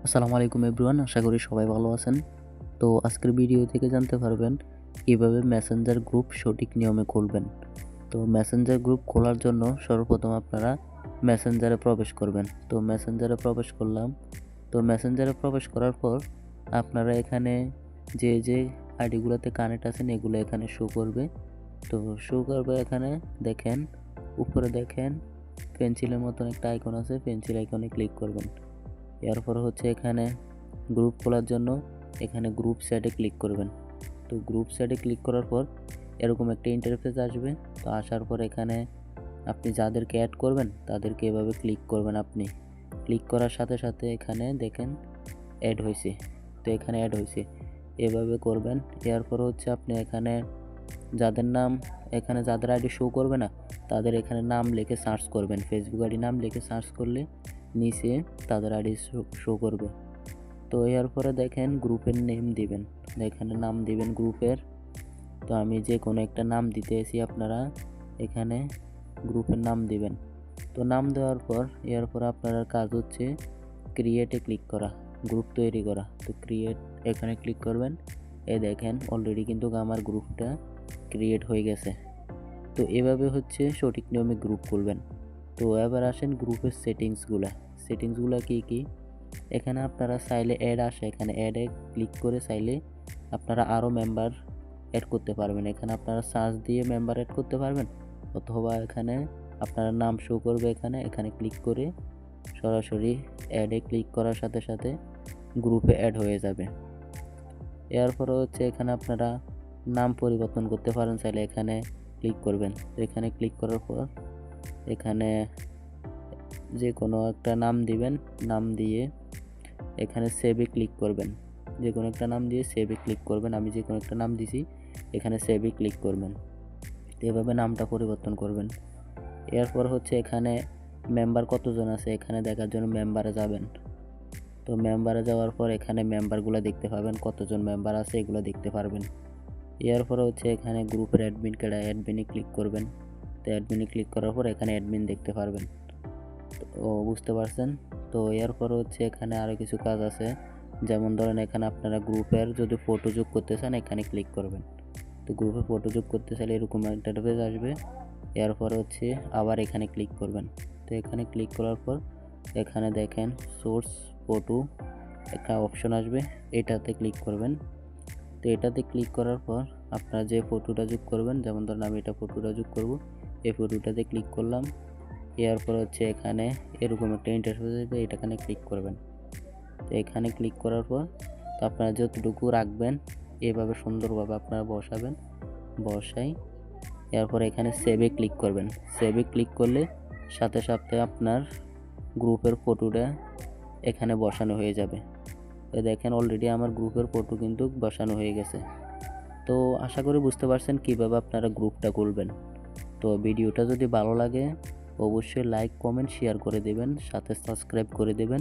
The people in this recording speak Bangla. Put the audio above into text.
আসসালামু আলাইকুম এভরিওয়ান, আশা করি সবাই ভালো আছেন। তো আজকের ভিডিও থেকে জানতে পারবেন কিভাবে মেসেঞ্জার গ্রুপ সঠিক নিয়মে খুলবেন। তো মেসেঞ্জার গ্রুপ খোলার জন্য সর্বপ্রথম আপনারা মেসেঞ্জারে প্রবেশ করবেন। তো মেসেঞ্জারে প্রবেশ করলাম। তো মেসেঞ্জারে প্রবেশ করার পর আপনারা এখানে যে আইডিগুলোতে কানেক্ট আছেন এগুলো এখানে শো করবে। তো শো করবে, এখানে দেখেন উপরে দেখেন পেন্সিলের মতন একটা আইকন আছে, পেন্সিল আইকনে ক্লিক করবেন। এরপর হচ্ছে এখানে গ্রুপ খোলার জন্য এখানে গ্রুপ সেটে ক্লিক করবেন। তো গ্রুপ সেটে ক্লিক করার পর এরকম একটা ইন্টারফেস আসবে। তো আসার পর এখানে আপনি যাদেরকে অ্যাড করবেন তাদেরকে এভাবে ক্লিক করবেন। আপনি ক্লিক করার সাথে সাথে এখানে দেখেন অ্যাড হয়েছে। তো এখানে অ্যাড হয়েছে, এভাবে করবেন। এরপর হচ্ছে আপনি এখানে যাদের নাম, এখানে যাদের আইডি শো করবে না তাদের এখানে নাম লিখে সার্চ করবেন। ফেসবুক আইডি নাম লিখে সার্চ করলে নিচে তাদের আইডি শো করবে। তো এরপরে দেখেন গ্রুপের নেম দিবেন, এখানে নাম দিবেন গ্রুপের। তো আমি যে কোনো একটা নাম দিতে এসি, আপনারা এখানে গ্রুপের নাম দিবেন। তো নাম দেওয়ার পর এরপর আপনার কাজ হচ্ছে ক্রিয়েটে ক্লিক করা, গ্রুপ তৈরি করা। তো ক্রিয়েট এখানে ক্লিক করবেন। এই দেখেন অলরেডি কিন্তু আমার গ্রুপটা ক্রিয়েট হয়ে গেছে। তো এভাবে হচ্ছে সঠিক নিয়মে গ্রুপ খুলবেন। তো এবার আসেন গ্রুপের সেটিংসগুলো কি এখানে আপনারা চাইলে অ্যাড আসে, এখানে অ্যাডে ক্লিক করে চাইলে আপনারা আরও মেম্বার অ্যাড করতে পারবেন। এখানে আপনারা সার্চ দিয়ে মেম্বার অ্যাড করতে পারবেন, অথবা এখানে আপনার নাম শো করবে, এখানে ক্লিক করে সরাসরি অ্যাডে ক্লিক করার সাথে সাথে গ্রুপে অ্যাড হয়ে যাবে। এরপরে হচ্ছে এখানে আপনারা নাম পরিবর্তন করতে পারেন, চাইলে এখানে ক্লিক করবেন। তো এখানে ক্লিক করার পর এখানে যে কোনো একটা নাম দিবেন, নাম দিয়ে এখানে সেভে ক্লিক করবেন। যে কোনো একটা নাম দিয়ে সেভে ক্লিক করবেন। আমি যে কোনো একটা নাম দিছি, এখানে সেভে ক্লিক করবেন। এভাবে নামটা পরিবর্তন করবেন। এরপর হচ্ছে এখানে মেম্বার কতজন আছে এখানে দেখার জন্য মেম্বারে যাবেন। তো মেম্বারে যাওয়ার পর এখানে মেম্বারগুলো দেখতে পাবেন, কতজন মেম্বার আছে এগুলো দেখতে পারবেন। এরপরে হচ্ছে এখানে গ্রুপের অ্যাডমিন কেডা, অ্যাডমিনে ক্লিক করবেন। তো অ্যাডমিনে ক্লিক করার পর এখানে অ্যাডমিন দেখতে পারবেন। তো বুঝতে পারছেন। তো এরপর হচ্ছে এখানে আরও কিছু কাজ আছে, যেমন ধরেন এখানে আপনারা গ্রুপের যদি ফটো যোগ করতে চান এখানে ক্লিক করবেন। তো গ্রুপে ফটো যোগ করতে চাইলে এরকম ইন্টারফেস আসবে। এরপর হচ্ছে আবার এখানে ক্লিক করবেন। তো এখানে ক্লিক করার পর এখানে দেখেন সোর্স ফটো একটা অপশন আসবে, এটাতে ক্লিক করবেন। তো এটাতে ক্লিক করার পর আপনারা যে ফটোটা যোগ করবেন, যেমন ধরেন আমি এটা ফটোটা যোগ করব, এই ফটোটাতে ক্লিক করলাম। এরপর হচ্ছে এখানে এরকম একটা ইন্টারফেস আসবে, এটাখানে ক্লিক করবেন। তো এখানে ক্লিক করার পর তো আপনারা যতটুকু রাখবেন এভাবে সুন্দরভাবে আপনারা বসাই। এরপর এখানে সেভে ক্লিক করবেন। সেভে ক্লিক করলে সাথে সাথে আপনার গ্রুপের ফটোটা এখানে বসানো হয়ে যাবে। তো দেখেন অলরেডি আমার গ্রুপের ফটো কিন্তু বসানো হয়ে গেছে। তো আশা করি বুঝতে পারছেন কীভাবে আপনারা গ্রুপটা খুলবেন। তো ভিডিওটা যদি ভালো লাগে অবশ্যই লাইক কমেন্ট শেয়ার করে দেবেন, সাথে সাবস্ক্রাইব করে দেবেন।